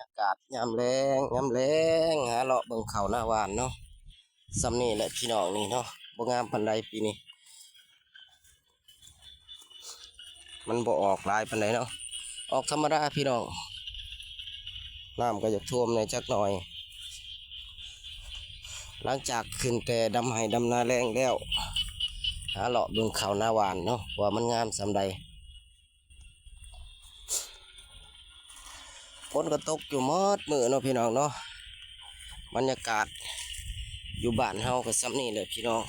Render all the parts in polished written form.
ากาศยามแรงหาเลาะเบิ่งเขาหน้าหวานเนาะซ้ำนี่แหละพี่น้องนี่เนาะบ่งามปานใดปีนี้มันบ่ออกหลายปานใดเนาะออกธรรมดาพี่น้องน้ำก็จะท่วมในจักหน่อยหลังจากขึ้นแต่ดำไห้ดำนาแรงแล้วหาเลาะเบิ่งเขาหน้าหวานเนาะว่ามันงามสำใดฝนก็ตกอยู่หมดมื้อเนาะพี่น้องเนาะบรรยากาศอยู่บ้านเฮาก็ซ้ำนี่แหละพี่น้อง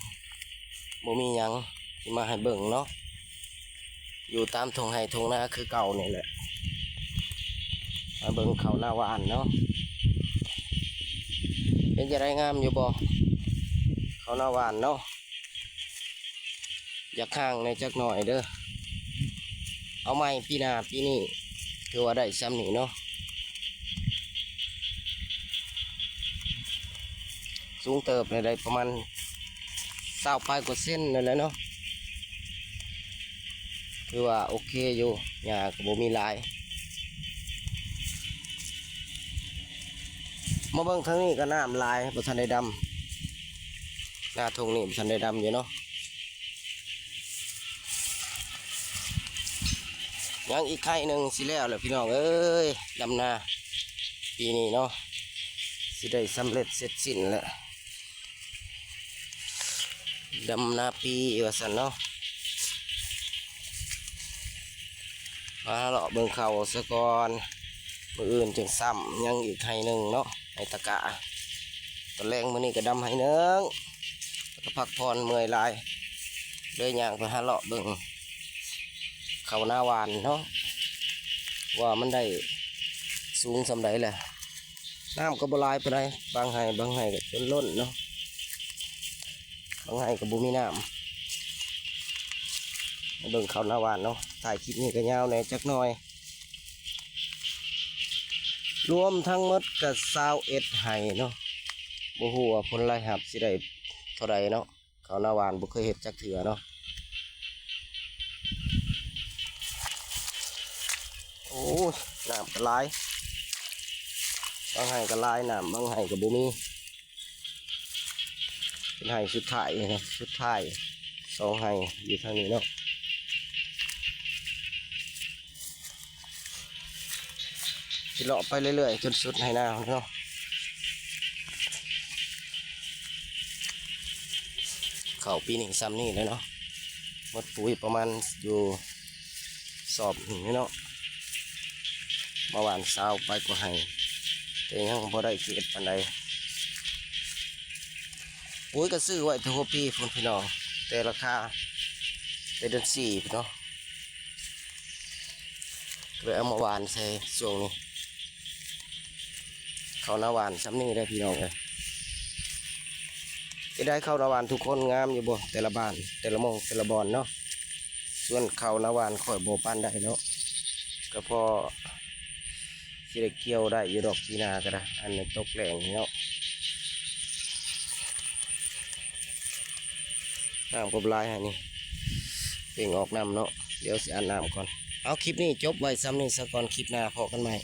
บ่มีหยังที่มาให้เบิ่งเนาะอยู่ตามทงไห้ทงนาคือเก่านี่แหละมาเบิ่งเขาหน้าหวานเนาะเป็นจะได้งามอยู่บ่เขาหน้าหวานเนาะอยากข้างในจักหน่อยเด้อเอาใหม่ปีหน้าปีนี้ถือว่าได้ซ้ำนี่เนาะสูงเติบในได้ประมาณ20 ปลายกว่าเส้นนั่นแหละเนาะคือว่าโอเคอยู่หญ้าก็บ่มีหลายมาเบิ่งทางนี้ก็น้ำลายบ่ทันได้ดำหน้าทงนี่บ่ทันได้ดำอยู่เนาะยังอีกไข่หนึ่งสิแล้วแหละพี่น้องเอ้ยดำนาปีนี้เนาะสิได้สำเร็จเสร็จสิ้นแล้วดำนาปีว่าซั่นเนาะมาเลาะเบิ่งเขาซะก่อนมื้ออื่นจึงซ้ำยังอีกไข่หนึ่งเนาะไห้ตะกะตอนแรงมื้อนี้ก็ดำไห้หนึ่งแล้วก็พักผ่อนเมื่อยหลายเลยย่างไปหาเลาะเบิ่งเขาหน้าหวานเนาะว่ามันได้สูงสำใดแหละน้ำก็บ่หลายปานใดบางไห้ก็จนล้นเนาะบางไห้ก็บ่มีน้ำมาเบิ่งเขาหน้าหวานเนาะถ่ายคลิปนี้ก็ยาวแหน่จักหน่อยรวมทั้งหมดก็21ไห้เนาะบ่ฮู้ว่าผลรายรับสิได้เท่าใดเนาะเขาหน้าหวานบ่เคยเฮ็ดจักเทื่อเนาะโอ้ยน้ำก็หลายบางไห้ก็หลายน้ำบางไห้ก็บ่มีเป็นไห้สุดท้ายนะสุดท้าย2ไห้อยู่ทางนี้เนาะสิเลาะไปเรื่อยๆจนสุดไห้นาเนาะเข้าปีนี้ซ้ำนี่เลยเนาะหมดปุ๋ยประมาณอยู่สอบนี่เนาะมาหวาน20 ไปกว่าไห้แต่ยังพอได้เก็บปานใดปุ๋ยก็ซื้อไว้ทุกปีพุ่นพี่น้องแต่ราคาแต่เดือน4พี่น้องเลยเอามาหวานใส่ช่วงนี้เขาหน้าหวานซ้ำนี่ได้พี่น้องเลยจะได้เข้าหน้าหวานทุกคนงามอยู่บ่แต่ละบ้านแต่ละมงแต่ละบอนเนาะส่วนเขาหน้าหวานค่อยโบปานได้เนาะก็พอที่ได้เกี่ยวได้อยู่ดอกปีนาก็ได้อันนี้ตกแรงเนาะน้ำกบลายให้นี่เป่งออกน้ำเนาะเดี๋ยวสิอาบน้ำก่อนเอาคลิปนี้จบไว้ซ้ำนี่ซะก่อนคลิปหน้าพอกันใหม่